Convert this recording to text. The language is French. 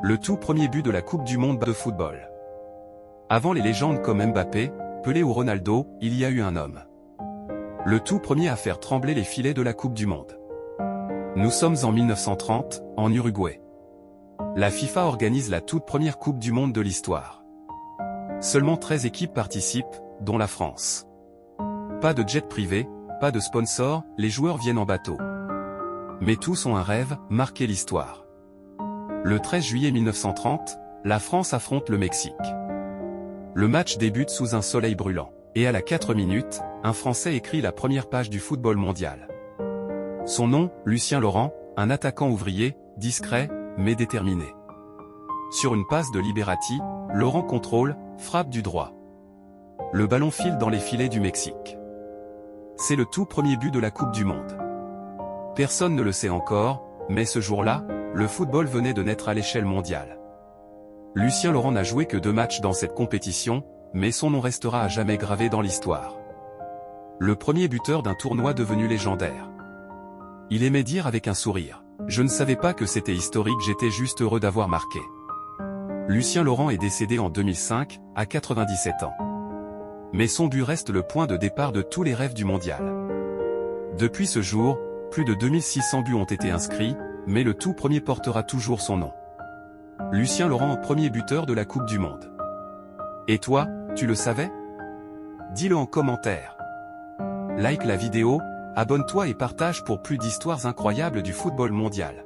Le tout premier but de la Coupe du Monde de football. Avant les légendes comme Mbappé, Pelé ou Ronaldo, il y a eu un homme. Le tout premier à faire trembler les filets de la Coupe du Monde. Nous sommes en 1930, en Uruguay. La FIFA organise la toute première Coupe du Monde de l'histoire. Seulement 13 équipes participent, dont la France. Pas de jet privé, pas de sponsor, les joueurs viennent en bateau. Mais tous ont un rêve, marquer l'histoire. Le 13 juillet 1930, la France affronte le Mexique. Le match débute sous un soleil brûlant. Et à la 4 minutes, un Français écrit la première page du football mondial. Son nom, Lucien Laurent, un attaquant ouvrier, discret, mais déterminé. Sur une passe de Liberati, Laurent contrôle, frappe du droit. Le ballon file dans les filets du Mexique. C'est le tout premier but de la Coupe du Monde. Personne ne le sait encore, mais ce jour-là, le football venait de naître à l'échelle mondiale. Lucien Laurent n'a joué que 2 matchs dans cette compétition, mais son nom restera à jamais gravé dans l'histoire. Le premier buteur d'un tournoi devenu légendaire. Il aimait dire avec un sourire: « Je ne savais pas que c'était historique, j'étais juste heureux d'avoir marqué. » Lucien Laurent est décédé en 2005, à 97 ans. Mais son but reste le point de départ de tous les rêves du mondial. Depuis ce jour, plus de 2600 buts ont été inscrits, mais le tout premier portera toujours son nom. Lucien Laurent, premier buteur de la Coupe du Monde. Et toi, tu le savais? Dis-le en commentaire. Like la vidéo, abonne-toi et partage pour plus d'histoires incroyables du football mondial.